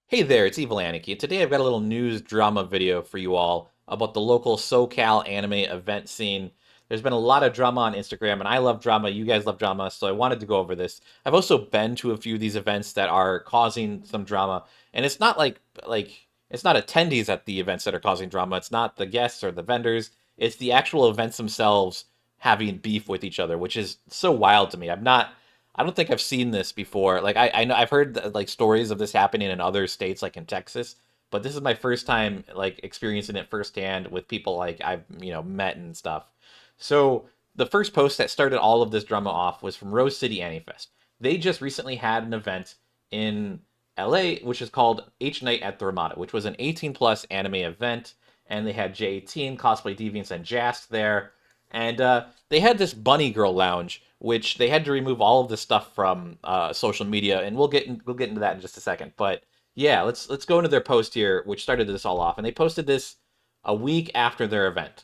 Hey there, it's Evil Aniki, and today I've got a little news drama video for you all about the local SoCal anime event scene. There's been a lot of drama on Instagram, and I love drama, you guys love drama, so I wanted to go over this. I've also been to a few of these events that are causing some drama, and it's not like it's not attendees at the events that are causing drama, it's not the guests or the vendors, it's the actual events themselves having beef with each other, which is so wild to me. I don't think I've seen this before. Like I know I've heard like stories of this happening in other states, like in Texas, but this is my first time like experiencing it firsthand with people like I've met and stuff. So the first post that started all of this drama off was from Rose City Anifest. They just recently had an event in LA, which is called H Night at the Ramada, which was an 18 plus anime event, and they had J18, Cosplay Deviants, and Jast there. And they had this bunny girl lounge, which they had to remove all of the stuff from social media, and we'll get into that in just a second. But yeah, let's go into their post here, which started this all off, and they posted this a week after their event.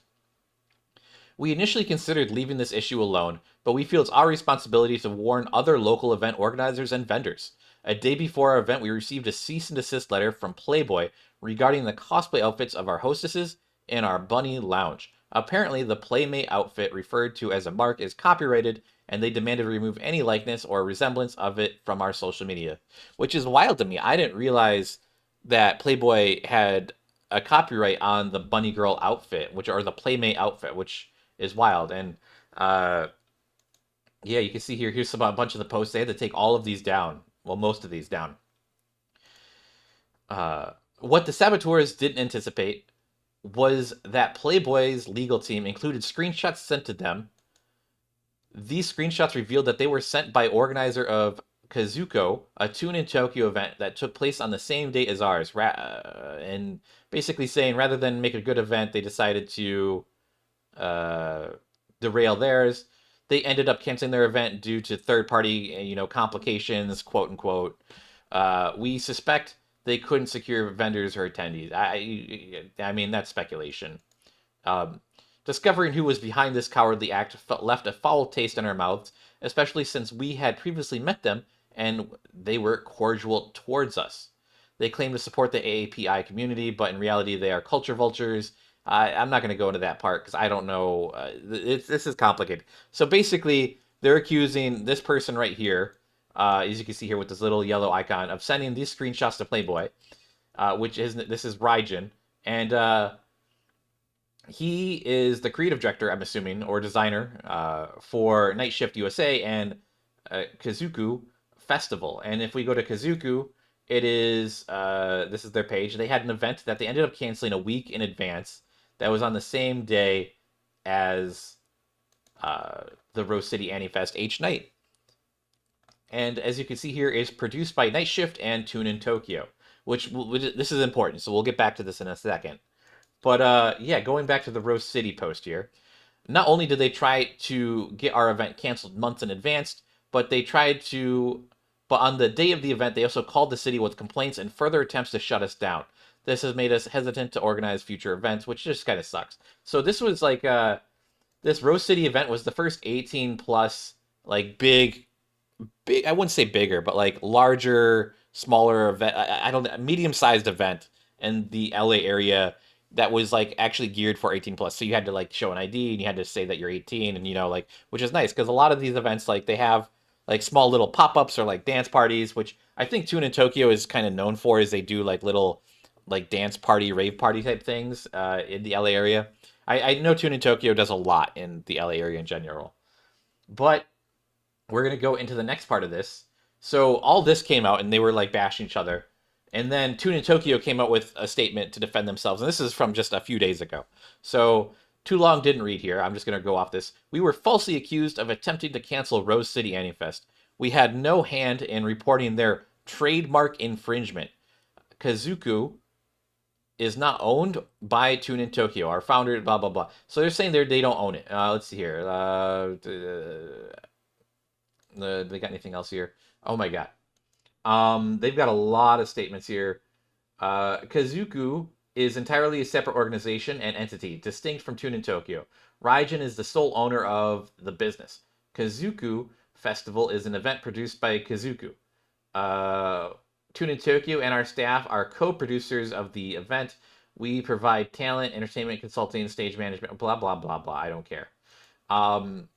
We initially considered leaving this issue alone, but we feel it's our responsibility to warn other local event organizers and vendors. A day before our event, we received a cease and desist letter from Playboy regarding the cosplay outfits of our hostesses in our bunny lounge. Apparently, the Playmate outfit referred to as a mark is copyrighted, and they demanded to remove any likeness or resemblance of it from our social media, which is wild to me. I didn't realize that Playboy had a copyright on the bunny girl outfit, which or the Playmate outfit, which is wild. And uh, yeah, you can see here. Here's a bunch of the posts. They had to take all of these down. Well, most of these down. What the saboteurs didn't anticipate was that Playboy's legal team included screenshots sent to them. These screenshots revealed that they were sent by organizer of Kazuko, a Tune in Tokyo event that took place on the same date as ours, and basically saying rather than make a good event, they decided to uh, derail theirs. They ended up canceling their event due to third party, complications, quote unquote. We suspect they couldn't secure vendors or attendees. I mean, that's speculation. Um, Discovering who was behind this cowardly act left a foul taste in our mouths, especially since we had previously met them and they were cordial towards us. They claim to support the AAPI community, but in reality, they are culture vultures. I'm not going to go into that part because I don't know. This is complicated. So basically, they're accusing this person right here, as you can see here with this little yellow icon, of sending these screenshots to Playboy, which is this is Raijin, and he is the creative director, I'm assuming, or designer for Night Shift USA and Kazuku Festival. And if we go to Kazuku, it is this is their page. They had an event that they ended up canceling a week in advance. That was on the same day as the Rose City Anifest H Night. And as you can see here, is produced by Night Shift and Tune in Tokyo, which this is important. So we'll get back to this in a second. But yeah, going back to the Rose City post here, not only did they try to get our event canceled months in advance, but they tried to. But on the day of the event, they also called the city with complaints and further attempts to shut us down. This has made us hesitant to organize future events, which just kind of sucks. So this was like this Rose City event was the first 18 plus like big. I wouldn't say bigger, but like larger, smaller event. I don't medium sized event in the LA area that was like actually geared for 18 plus. So you had to like show an ID and you had to say that you're 18 and like which is nice because a lot of these events like they have like small little pop-ups or like dance parties, which I think Tune in Tokyo is kind of known for is they do like little like dance party, rave party type things in the LA area. I know Tune in Tokyo does a lot in the LA area in general. But we're going to go into the next part of this. So all this came out and they were like bashing each other. And then Tune in Tokyo came out with a statement to defend themselves. And this is from just a few days ago. So too long didn't read here. I'm just going to go off this. We were falsely accused of attempting to cancel Rose City Anifest. We had no hand in reporting their trademark infringement. Kazuku is not owned by Tune in Tokyo. Our founder, blah, blah, blah. So they're saying they don't own it. Let's see here. They got anything else here? Oh my god. They've got a lot of statements here. Kazuku is entirely a separate organization and entity, distinct from Tune in Tokyo. Raijin is the sole owner of the business. Kazuku Festival is an event produced by Kazuku. Uh, Tune in Tokyo and our staff are co-producers of the event. We provide talent, entertainment, consulting, stage management, blah blah blah blah. I don't care. Um,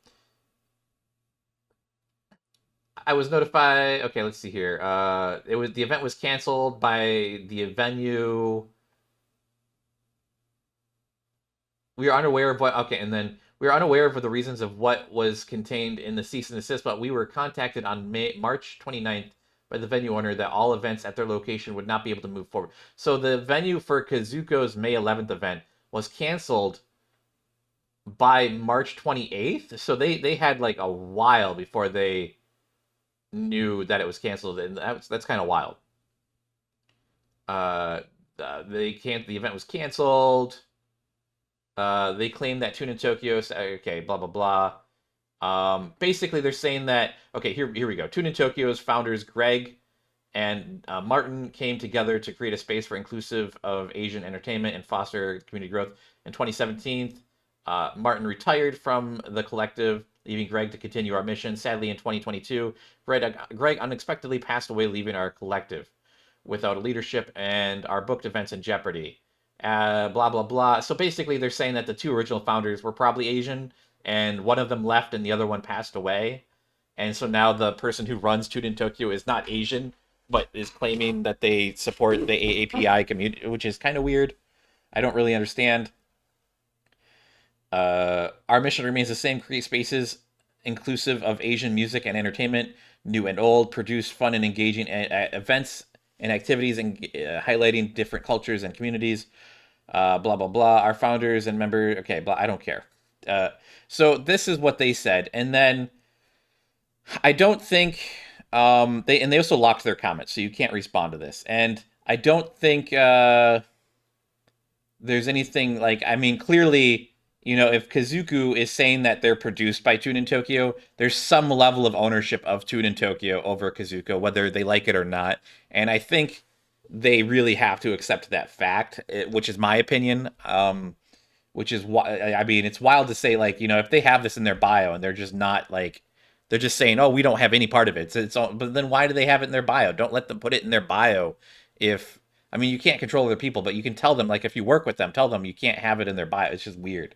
I was notified. Okay, let's see here. The event was canceled by the venue. We are unaware of what. Okay, and then we are unaware of the reasons of what was contained in the cease and desist, but we were contacted on March 29th by the venue owner that all events at their location would not be able to move forward. So the venue for Kazuko's May 11th event was canceled by March 28th. So they had like a while before they knew that it was canceled, and that's kind of wild. Uh, they can't. The event was canceled. They claim that Tune in Tokyo. Okay, blah blah blah. Basically, they're saying that. Okay, here we go. Tune in Tokyo's founders Greg and Martin came together to create a space for inclusive of Asian entertainment and foster community growth. In 2017, Martin retired from the collective, leaving Greg to continue our mission. Sadly, in 2022, Greg unexpectedly passed away, leaving our collective without a leadership and our booked events in jeopardy. Blah blah blah. So basically, they're saying that the two original founders were probably Asian, and one of them left, and the other one passed away. And so now the person who runs Tune in Tokyo is not Asian, but is claiming that they support the AAPI community, which is kind of weird. I don't really understand. Our mission remains the same: create spaces inclusive of Asian music and entertainment, new and old, produce fun and engaging events and activities, and highlighting different cultures and communities. Blah blah blah. Our founders and members. Okay, blah. I don't care. So this is what they said, and then I don't think they also locked their comments, so you can't respond to this. And I don't think there's anything like, I mean, clearly, if Kazuku is saying that they're produced by Tune in Tokyo, there's some level of ownership of Tune in Tokyo over Kazuko, whether they like it or not. And I think they really have to accept that fact, which is my opinion. Which is why, I mean, it's wild to say, like, if they have this in their bio and they're just not like, they're just saying, oh, we don't have any part of it. So it's all, but then why do they have it in their bio? Don't let them put it in their bio. If, I mean, you can't control other people, but you can tell them, like, if you work with them, tell them you can't have it in their bio. It's just weird.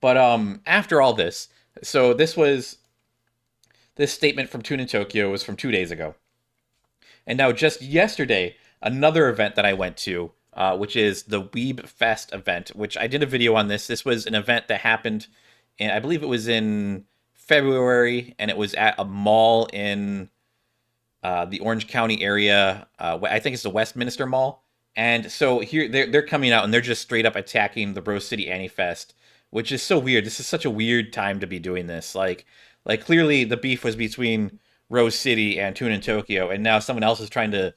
But after all this, so this statement from Tune in Tokyo was from 2 days ago. And now just yesterday, another event that I went to, which is the Weeb Fest event, which I did a video on this. This was an event that happened, and I believe it was in February, and it was at a mall in the Orange County area. I think it's the Westminster Mall. And so here they're coming out and they're just straight up attacking the Rose City Annie Fest, which is so weird. This is such a weird time to be doing this. Like clearly the beef was between Rose City and Tune in Tokyo, and now someone else is trying to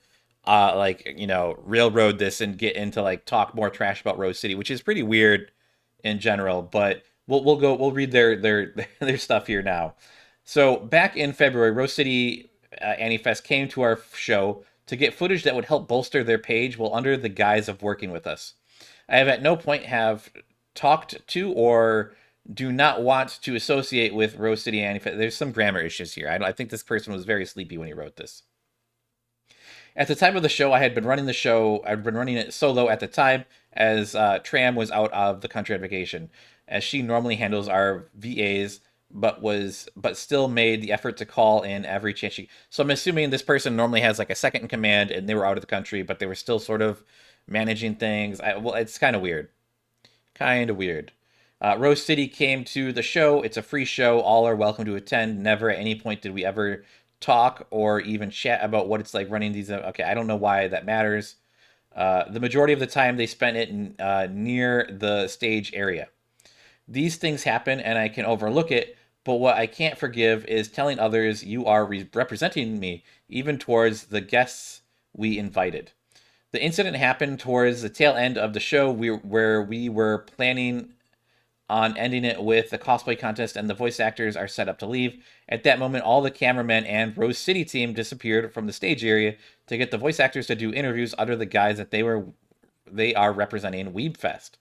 railroad this and get into like talk more trash about Rose City, which is pretty weird in general. But we'll read their their stuff here now. So back in February, Rose City Annie Fest came to our show to get footage that would help bolster their page while under the guise of working with us. I have at no point have talked to or do not want to associate with Rose City Annie Fest. There's some grammar issues here. I think this person was very sleepy when he wrote this. At the time of the show, I had been running the show. I'd been running it solo at the time, as Tram was out of the country on vacation, as she normally handles our VAs, but still made the effort to call in every chance she. So I'm assuming this person normally has like a second in command, and they were out of the country, but they were still sort of managing things. Well, it's kind of weird. Kind of weird. Rose City came to the show. It's a free show. All are welcome to attend. Never at any point did we ever talk or even chat about what it's like running these. Okay, I don't know why that matters. The majority of the time they spent it near the stage area. These things happen and I can overlook it, but what I can't forgive is telling others you are representing me, even towards the guests we invited. The incident happened towards the tail end of the show where we were planning on ending it with the cosplay contest, and the voice actors are set up to leave. At that moment, all the cameramen and Rose City team disappeared from the stage area to get the voice actors to do interviews under the guise that they are representing Weebfest.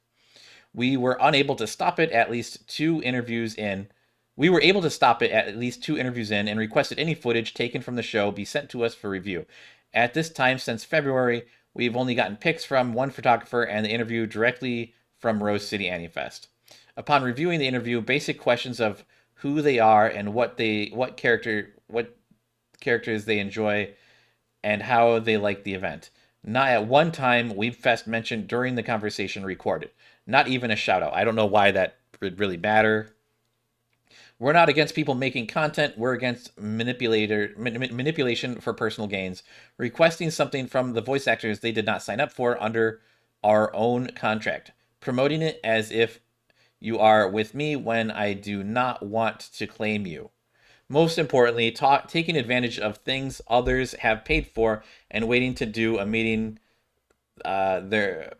We were unable to stop it at least 2 interviews in. We were able to stop it at least 2 interviews in and requested any footage taken from the show be sent to us for review. At this time, since February, we've only gotten pics from one photographer and the interview directly from Rose City Anifest. Upon reviewing the interview, basic questions of who they are and what characters they enjoy and how they like the event. Not at one time Weebfest mentioned during the conversation recorded. Not even a shout out. I don't know why that would really matter. We're not against people making content. We're against manipulation for personal gains, requesting something from the voice actors they did not sign up for under our own contract, promoting it as if you are with me when I do not want to claim you. Most importantly, taking advantage of things others have paid for and waiting to do a meeting their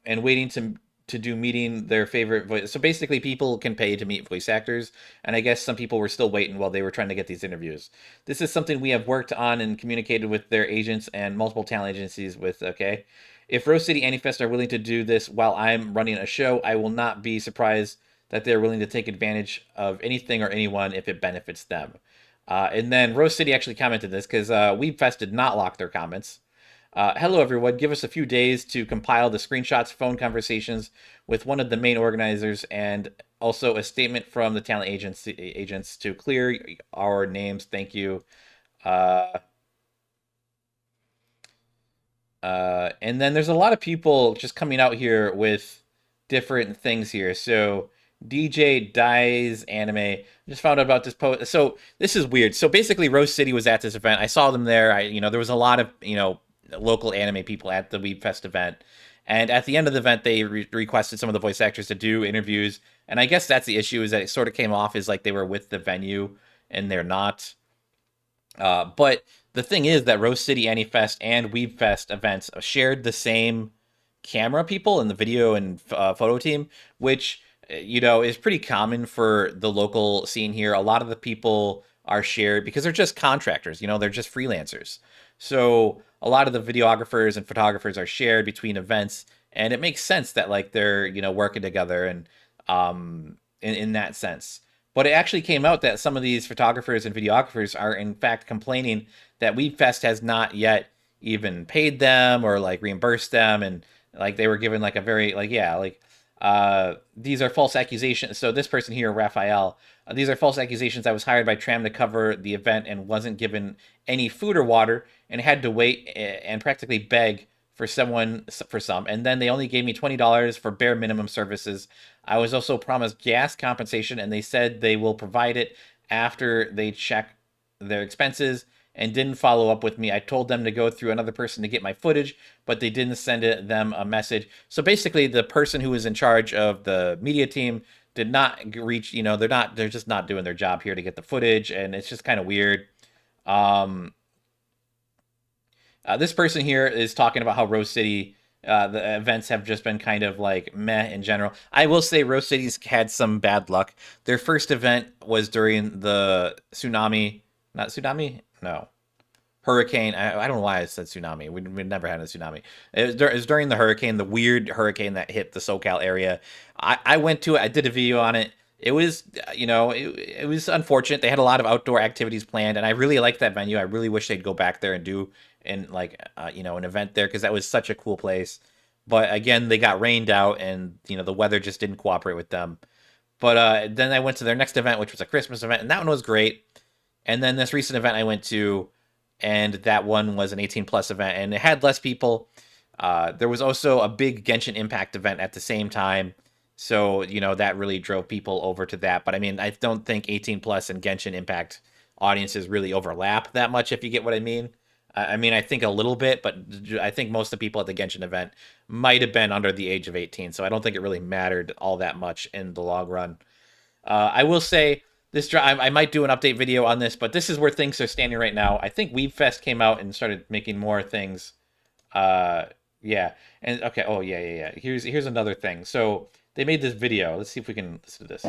and waiting to do meeting their favorite voice. So basically, people can pay to meet voice actors, and I guess some people were still waiting while they were trying to get these interviews. This is something we have worked on and communicated with their agents and multiple talent agencies with. Okay, if Rose City Anifest are willing to do this while I'm running a show, I will not be surprised that they're willing to take advantage of anything or anyone if it benefits them. And then Rose City actually commented this because Weebfest did not lock their comments. Hello, everyone. Give us a few days to compile the screenshots, phone conversations with one of the main organizers, and also a statement from the talent agents to clear our names. Thank you. Uh, and then there's a lot of people just coming out here with different things here. So DJ Dies Anime just found out about this post. So this is weird. So basically, Rose City was at this event. I saw them there. There was a lot of local anime people at the Weeb Fest event. And at the end of the event, they requested some of the voice actors to do interviews. And I guess that's the issue, is that it sort of came off as like they were with the venue and they're not. But the thing is that Rose City Anyfest and Weebfest events shared the same camera people in the video and photo team, which is pretty common for the local scene here. A lot of the people are shared because they're just contractors. They're just freelancers. So a lot of the videographers and photographers are shared between events, and it makes sense that like they're working together and in that sense. But it actually came out that some of these photographers and videographers are in fact complaining that Weebfest has not yet even paid them or like reimbursed them, and like they were given like a very these are false accusations. So this person here, Raphael, these are false accusations. I was hired by Tram to cover the event and wasn't given any food or water and had to wait and practically beg for some. And then they only gave me $20 for bare minimum services. I was also promised gas compensation, and they said they will provide it after they check their expenses, and didn't follow up with me. I told them to go through another person to get my footage, but they didn't send them a message. So basically, the person who was in charge of the media team did not reach. They're just not doing their job here to get the footage, and it's just kind of weird. This person here is talking about how Rose City, the events have just been kind of like meh in general. I will say Rose City's had some bad luck. Their first event was during the tsunami. Not tsunami? No. Hurricane. I don't know why I said tsunami. We never had a tsunami. It was during the hurricane, the weird hurricane that hit the SoCal area. I went to it. I did a video on it. It was, it was unfortunate. They had a lot of outdoor activities planned, and I really liked that venue. I really wish they'd go back there and do an event there, because that was such a cool place. But again, they got rained out, and the weather just didn't cooperate with them. But then I went to their next event, which was a Christmas event, and that one was great. And then this recent event I went to, and that one was an 18 plus event, and it had less people. There was also a big Genshin Impact event at the same time. So, that really drove people over to that. But I mean, I don't think 18 plus and Genshin Impact audiences really overlap that much, if you get what I mean. I mean, I think a little bit, but I think most of the people at the Genshin event might have been under the age of 18. So I don't think it really mattered all that much in the long run. I will say this drive, I might do an update video on this, but this is where things are standing right now. I think Weebfest came out and started making more things. Yeah. And okay. Oh yeah. Here's another thing. So they made this video. Let's see if we can listen to this.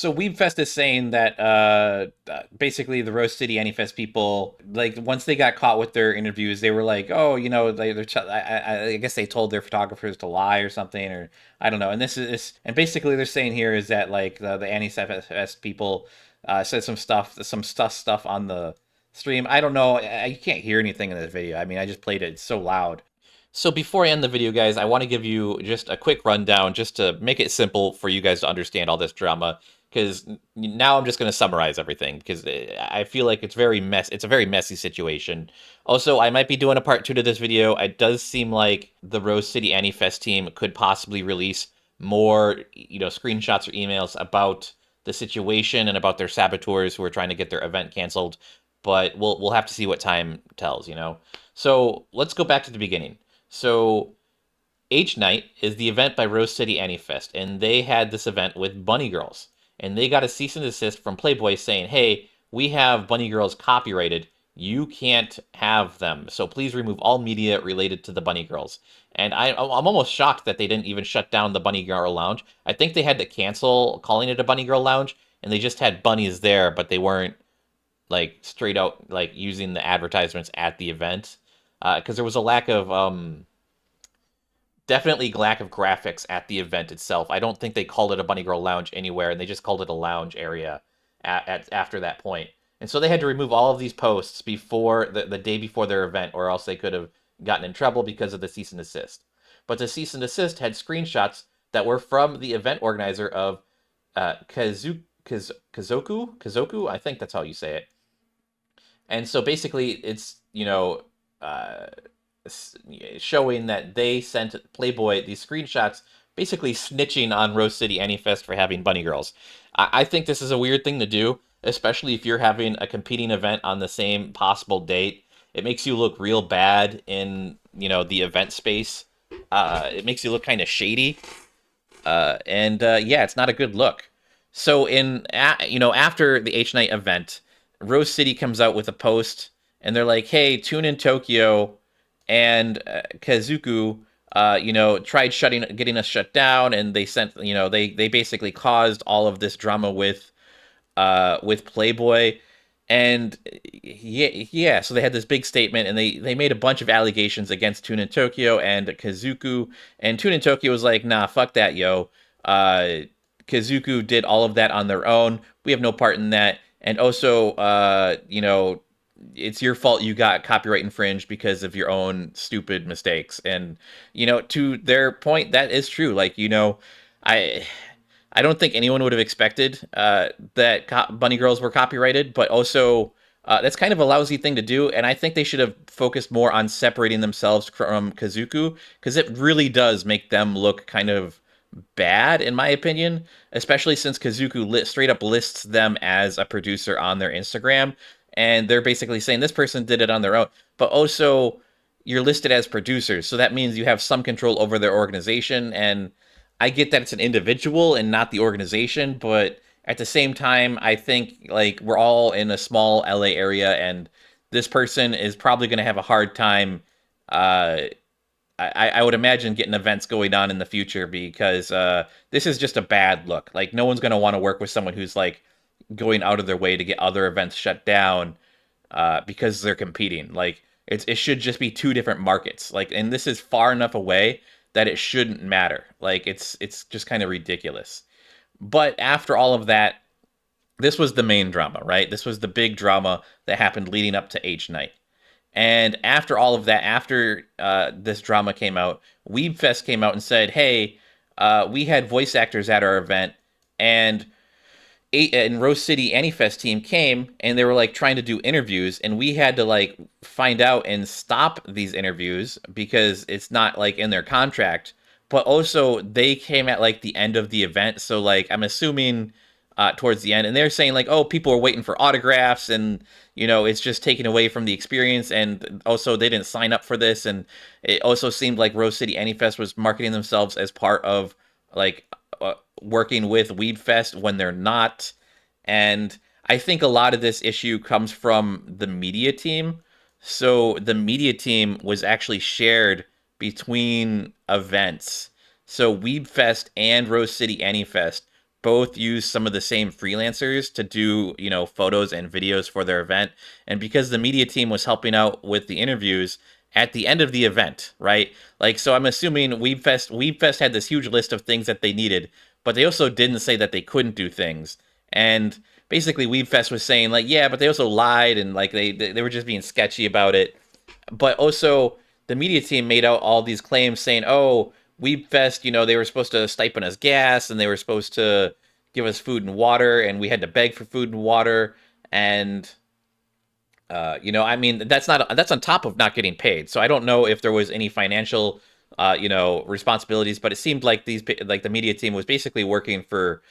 So Weebfest is saying that basically the Rose City Anyfest people, like once they got caught with their interviews, they were like, oh, you know, I guess they told their photographers to lie or something, or I don't know. And and basically they're saying here is that like the Anyfest people said some stuff on the stream. I don't know. You can't hear anything in this video. I mean, I just played it. It's so loud. So before I end the video, guys, I want to give you just a quick rundown just to make it simple for you guys to understand all this drama. Because now I'm just going to summarize everything because I feel like it's a very messy situation. Also, I might be doing a part 2 to this video. It does seem like the Rose City Anifest team could possibly release more, screenshots or emails about the situation and about their saboteurs who are trying to get their event canceled. But we'll have to see what time tells. So let's go back to the beginning. So H Night is the event by Rose City Anyfest, and they had this event with Bunny Girls. And they got a cease and desist from Playboy saying, hey, we have Bunny Girls copyrighted. You can't have them. So please remove all media related to the Bunny Girls. And I'm almost shocked that they didn't even shut down the Bunny Girl Lounge. I think they had to cancel calling it a Bunny Girl Lounge, and they just had bunnies there, but they weren't like straight out like using the advertisements at the event because there was a lack of definitely lack of graphics at the event itself. I don't think they called it a Bunny Girl Lounge anywhere, and they just called it a lounge area after that point. And so they had to remove all of these posts before the day before their event, or else they could have gotten in trouble because of the cease and desist. But the cease and desist had screenshots that were from the event organizer of Kazoku. I think that's how you say it. And so basically, it's uh, showing that they sent Playboy these screenshots, basically snitching on Rose City Anyfest for having bunny girls. I think this is a weird thing to do, especially if you're having a competing event on the same possible date. It makes you look real bad in the event space. It makes you look kind of shady, and yeah, it's not a good look. So after the H Night event, Rose City comes out with a post, and they're like, "Hey, Tune in Tokyo and Kazuku, tried getting us shut down, and they sent, they basically caused all of this drama with Playboy." And yeah, so they had this big statement, and they made a bunch of allegations against Tune in Tokyo and Kazuku, and Tune in Tokyo was like, nah, fuck that, yo. Kazuku did all of that on their own. We have no part in that. And also, it's your fault you got copyright infringed because of your own stupid mistakes. And, to their point, that is true. Like, I I don't think anyone would have expected that Bunny Girls were copyrighted, but also that's kind of a lousy thing to do. And I think they should have focused more on separating themselves from Kazuku, because it really does make them look kind of bad, in my opinion, especially since Kazuku straight up lists them as a producer on their Instagram. And they're basically saying this person did it on their own, but also you're listed as producers. So that means you have some control over their organization. And I get that it's an individual and not the organization, but at the same time, I think like we're all in a small LA area, and this person is probably going to have a hard time. I would imagine getting events going on in the future because this is just a bad look. Like no one's going to want to work with someone who's like going out of their way to get other events shut down because they're competing. Like it should just be two different markets. Like, and this is far enough away that it shouldn't matter. Like it's just kind of ridiculous. But after all of that, this was the main drama, right? This was the big drama that happened leading up to H Night. And after all of that, after this drama came out, Weebfest came out and said, "Hey, we had voice actors at our event, and Rose City Anyfest team came and they were like trying to do interviews, and we had to like find out and stop these interviews because it's not like in their contract. But also they came at like the end of the event, so like I'm assuming towards the end, and they're saying like, oh, people are waiting for autographs, and it's just taken away from the experience, and also they didn't sign up for this, and it also seemed like Rose City Anyfest was marketing themselves as part of like working with Weedfest when they're not. And I think a lot of this issue comes from the media team. So the media team was actually shared between events. So Weebfest and Rose City Anyfest both use some of the same freelancers to do, photos and videos for their event. And because the media team was helping out with the interviews at the end of the event, right? Like, so I'm assuming Weebfest had this huge list of things that they needed, but they also didn't say that they couldn't do things. And basically Weebfest was saying like, yeah, but they also lied, and like they were just being sketchy about it. But also the media team made out all these claims saying, "Oh, Weebfest, they were supposed to stipend us gas, and they were supposed to give us food and water, and we had to beg for food and water." And I mean, that's on top of not getting paid. So I don't know if there was any financial, responsibilities, but it seemed like like the media team was basically working for,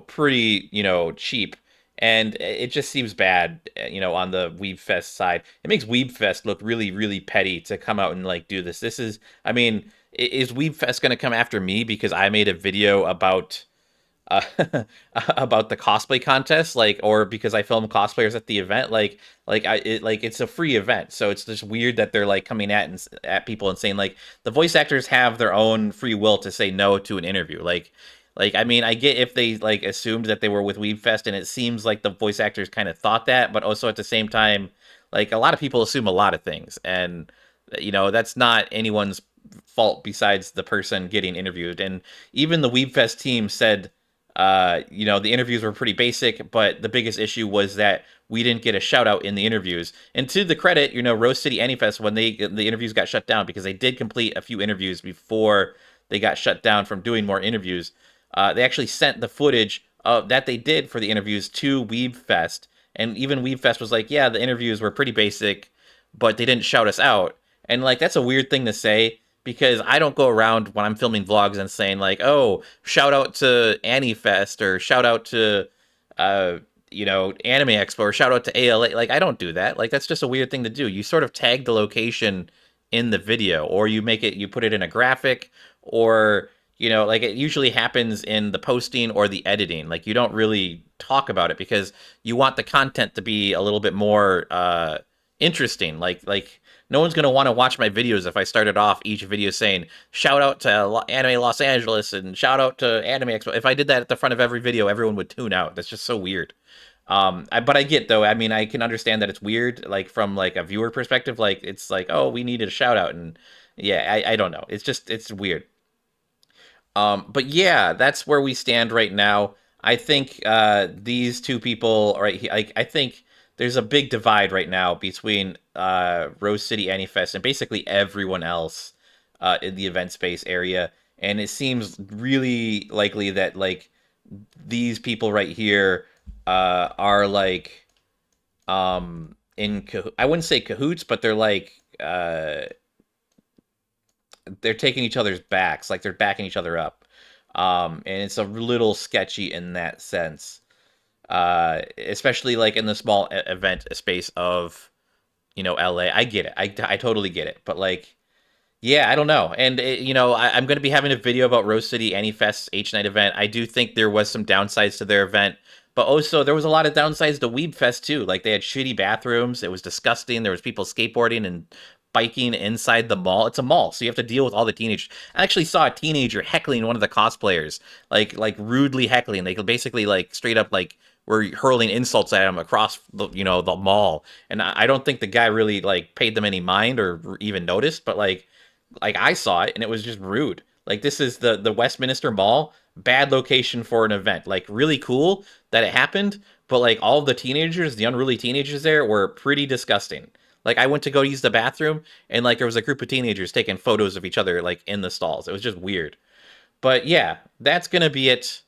pretty, cheap. And it just seems bad, on the Weebfest side. It makes Weebfest look really, really petty to come out and like do this. I mean, is Weebfest going to come after me because I made a video uh, about the cosplay contest, like, or because I film cosplayers at the event, like it's a free event, so it's just weird that they're like coming at people and saying like the voice actors have their own free will to say no to an interview. Like I mean, I get if they like assumed that they were with Weebfest, and it seems like the voice actors kind of thought that, but also at the same time, like a lot of people assume a lot of things, and that's not anyone's fault besides the person getting interviewed. And even the Weebfest team said the interviews were pretty basic, but the biggest issue was that we didn't get a shout out in the interviews. And to the credit, Rose City Anyfest, when the interviews got shut down, because they did complete a few interviews before they got shut down from doing more interviews, they actually sent the footage that they did for the interviews to Weebfest. And even Weebfest was like, yeah, the interviews were pretty basic, but they didn't shout us out. And like, that's a weird thing to say, because I don't go around when I'm filming vlogs and saying like, "Oh, shout out to AniFest," or shout out to, Anime Expo, or shout out to ALA. Like, I don't do that. Like, that's just a weird thing to do. You sort of tag the location in the video, or you put it in a graphic, or like it usually happens in the posting or the editing. Like, you don't really talk about it because you want the content to be a little bit more interesting. Like no one's gonna want to watch my videos if I started off each video saying shout out to Anime Los Angeles and shout out to Anime Expo. If I did that at the front of every video, everyone would tune out. That's just so weird. But I get, though. I mean, I can understand that it's weird, like from like a viewer perspective. Like, it's like, oh, we needed a shout out, and yeah, I don't know. It's weird. But yeah, that's where we stand right now. I think these two people, right? I think there's a big divide right now between Rose City Anyfest and basically everyone else in the event space area, and it seems really likely that like these people right here are like I wouldn't say cahoots, but they're like they're taking each other's backs, like they're backing each other up. And it's a little sketchy in that sense, especially like in the small event space of, LA. I get it. I totally get it. But like, yeah, I don't know. And I'm going to be having a video about Rose City Anyfest's H Night event. I do think there was some downsides to their event, but also there was a lot of downsides to Weebfest too. Like, they had shitty bathrooms. It was disgusting. There was people skateboarding and biking inside the mall. It's a mall, so you have to deal with all the teenagers. I actually saw a teenager heckling one of the cosplayers, like rudely heckling. They basically like straight up like were hurling insults at him across the mall. And I don't think the guy really like paid them any mind or even noticed, but like I saw it and it was just rude. Like, this is the Westminster Mall, bad location for an event. Like, really cool that it happened, but like all the teenagers, the unruly teenagers there were pretty disgusting. Like, I went to go use the bathroom, and like there was a group of teenagers taking photos of each other like in the stalls. It was just weird. But yeah, that's gonna be it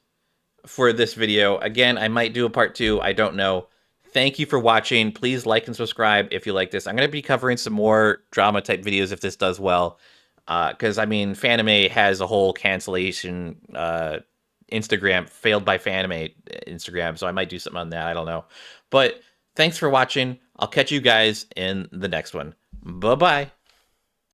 for this video. Again, I might do a part two. I don't know. Thank you for watching. Please like and subscribe if you like this. I'm going to be covering some more drama type videos if this does well. Because, I mean, Fanime has a whole cancellation Instagram, failed by Fanime Instagram. So I might do something on that. I don't know. But thanks for watching. I'll catch you guys in the next one. Bye-bye.